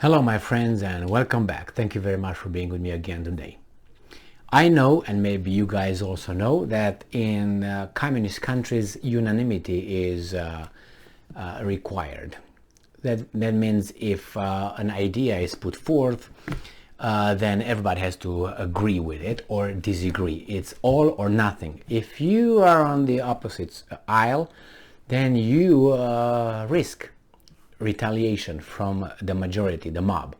Hello my friends and welcome back. Thank you very much for being with me again today. I know, and maybe you guys also know, that in communist countries unanimity is required. That means if an idea is put forth, then everybody has to agree with it or disagree. It's all or nothing. If you are on the opposite aisle, then you risk retaliation from the majority, the mob.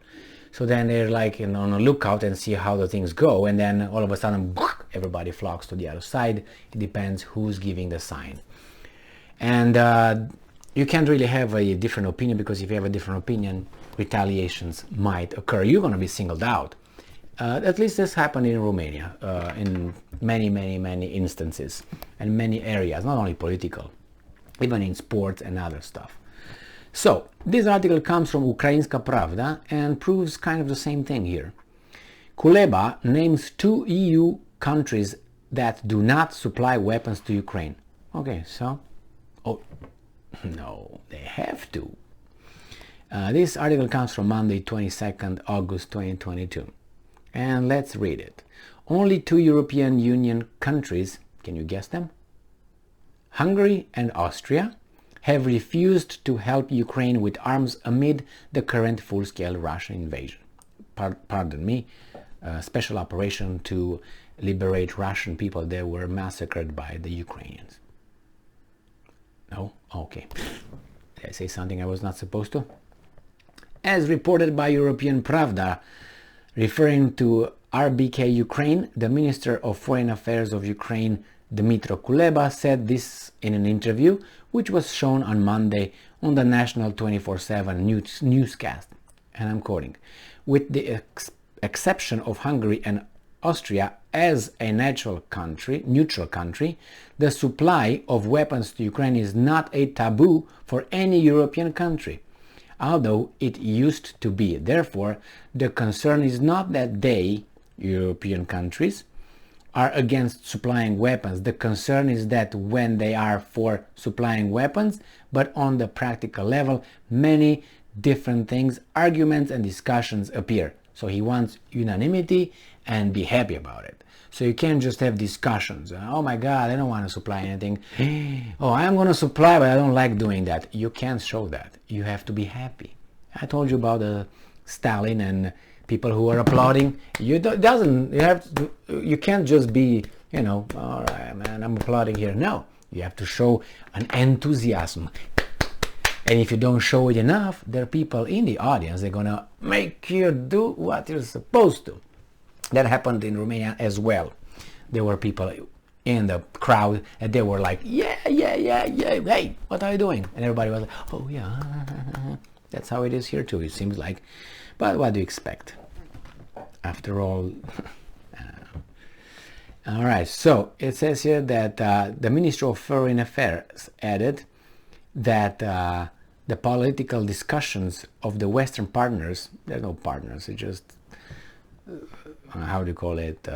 So then they're like on a lookout and see how the things go, and then all of a sudden everybody flocks to the other side. It depends who's giving the sign. And you can't really have a different opinion, because if you have a different opinion, retaliations might occur. You're going to be singled out. At least this happened in Romania in many instances and many areas, not only political, even in sports and other stuff. So, this article comes from Ukrainska Pravda and proves kind of the same thing here. Kuleba names 2 EU countries that do not supply weapons to Ukraine. Okay, so, oh, no, they have to. This article comes from Monday, 22nd August 2022. And let's read it. Only 2 European Union countries, can you guess them? Hungary and Austria have refused to help Ukraine with arms amid the current full-scale Russian invasion. Pardon me, special operation to liberate Russian people that were massacred by the Ukrainians. No? Okay. Did I say something I was not supposed to? As reported by European Pravda, referring to RBK Ukraine, the Minister of Foreign Affairs of Ukraine, Dmytro Kuleba, said this in an interview which was shown on Monday on the national 24/7 newscast. And I'm quoting, with the exception of Hungary and Austria as a neutral country, the supply of weapons to Ukraine is not a taboo for any European country, although it used to be. Therefore, the concern is not that they, European countries, are against supplying weapons. The concern is that when they are for supplying weapons, but on the practical level, many different things, arguments and discussions appear. So he wants unanimity and be happy about it. So you can't just have discussions. Oh my God, I don't want to supply anything. Oh, I'm going to supply, but I don't like doing that. You can't show that. You have to be happy. I told you about Stalin and people who are applauding. You can't just be, all right, man, I'm applauding here. No, you have to show an enthusiasm. And if you don't show it enough, there are people in the audience, they're gonna make you do what you're supposed to. That happened in Romania as well. There were people in the crowd and they were like, yeah, hey, what are you doing? And everybody was like, oh yeah. That's how it is here too, it seems like. But what do you expect? After all, all right, so it says here that the Minister of Foreign Affairs added that the political discussions of the Western partners, they're no partners, it's just, how do you call it,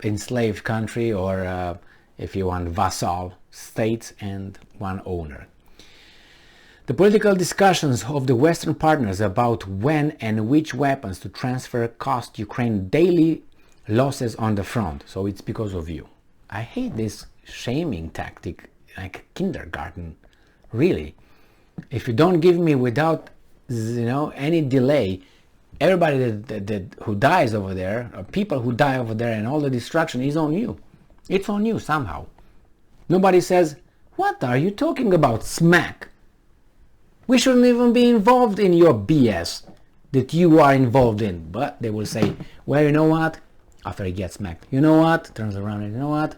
enslaved country, or if you want, vassal states and one owner. The political discussions of the Western partners about when and which weapons to transfer cost Ukraine daily losses on the front. So it's because of you. I hate this shaming tactic, like kindergarten. Really. If you don't give me without, any delay, everybody that who dies over there, or people who die over there, and all the destruction is on you. It's on you somehow. Nobody says, what are you talking about, smack? We shouldn't even be involved in your BS that you are involved in. But they will say, well, you know what? After he gets smacked, you know what? Turns around and you know what?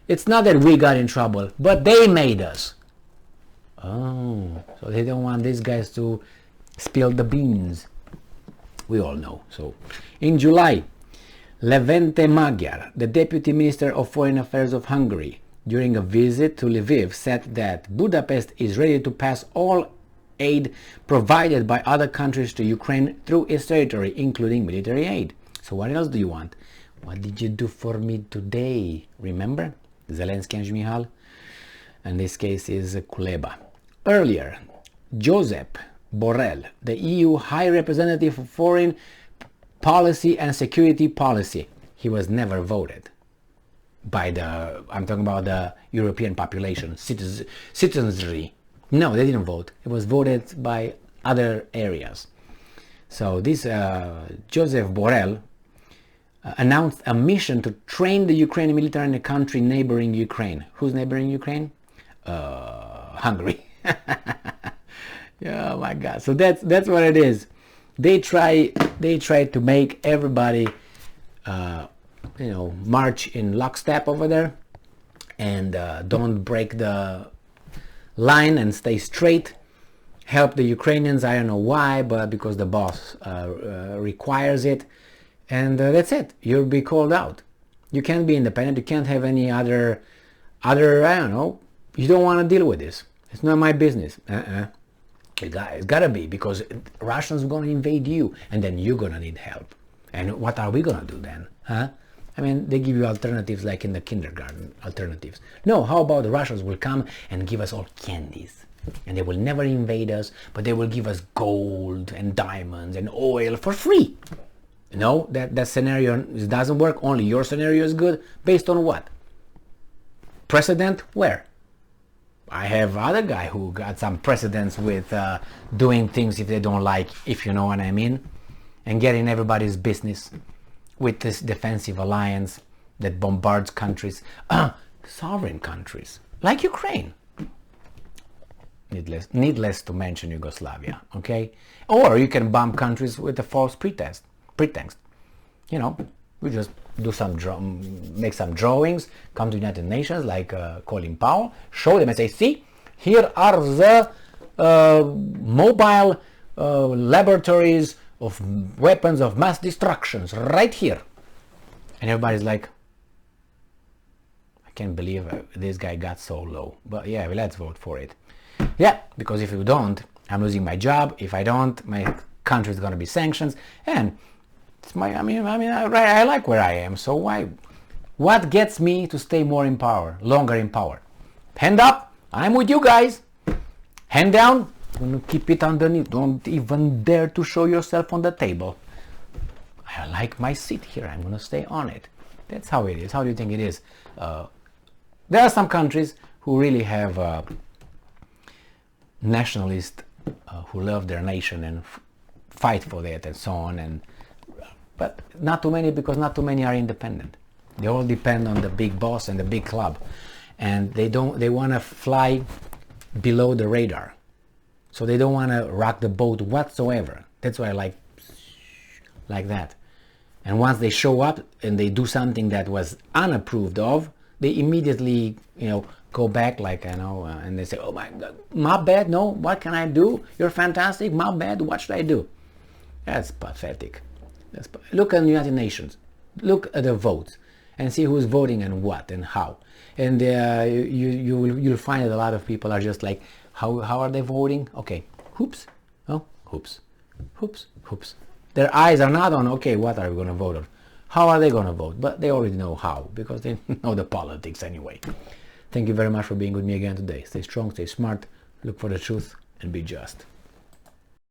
It's not that we got in trouble, but they made us. Oh, so they don't want these guys to spill the beans. We all know. So, in July, Levente Magyar, the Deputy Minister of Foreign Affairs of Hungary, during a visit to Lviv, said that Budapest is ready to pass all aid provided by other countries to Ukraine through its territory, including military aid. So what else do you want? What did you do for me today? Remember? Zelensky and Mihal? And this case is Kuleba. Earlier, Josep Borrell, the EU High Representative for Foreign Policy and Security Policy. He was never voted by I'm talking about the European population, citizenry. No, they didn't vote. It was voted by other areas. So this Joseph Borrell announced a mission to train the Ukrainian military in a country neighboring Ukraine. Who's neighboring Ukraine? Hungary. Oh my God! So that's what it is. They try to make everybody, march in lockstep over there, and don't break the line and stay straight. Help the Ukrainians. I don't know why, but because the boss requires it, and that's it. You'll be called out. You can't be independent. You can't have any other. I don't know. You don't want to deal with this. It's not my business. It's gotta be, because Russians are gonna invade you, and then you're gonna need help. And what are we gonna do then? Huh? I mean, they give you alternatives like in the kindergarten, alternatives. No, how about the Russians will come and give us all candies, and they will never invade us, but they will give us gold and diamonds and oil for free. No, that scenario doesn't work. Only your scenario is good. Based on what? Precedent? Where? I have other guy who got some precedents with doing things if they don't like, if you know what I mean, and getting everybody's business with this defensive alliance that bombards countries, sovereign countries like Ukraine. Needless to mention Yugoslavia, okay? Or you can bomb countries with a false pretext. We just do make some drawings, come to the United Nations like Colin Powell, show them and say, see, here are the mobile laboratories of weapons of mass destructions right here. And everybody's like, I can't believe this guy got so low. But yeah, well, let's vote for it. Yeah, because if you don't, I'm losing my job. If I don't, my country is going to be sanctions. And it's I like where I am, so why? What gets me to stay more in power, longer in power? Hand up, I'm with you guys. Hand down, I'm gonna keep it underneath. Don't even dare to show yourself on the table. I like my seat here, I'm gonna stay on it. That's how it is. How do you think it is? There are some countries who really have nationalists who love their nation and fight for that and so on, but not too many, because not too many are independent. They all depend on the big boss and the big club, and they want to fly below the radar, so they don't want to rock the boat whatsoever. That's why I like that. And once they show up and they do something that was unapproved of, they immediately go back, and they say, oh my God, my bad, no, what can I do? You're fantastic, my bad, what should I do? That's pathetic. Look at the United Nations, look at the votes, and see who's voting and what and how. And you'll find that a lot of people are just like, how are they voting? Okay, hoops, oh, hoops, hoops, hoops. Their eyes are not on, okay, what are we going to vote on? How are they going to vote? But they already know how, because they know the politics anyway. Thank you very much for being with me again today. Stay strong, stay smart, look for the truth, and be just.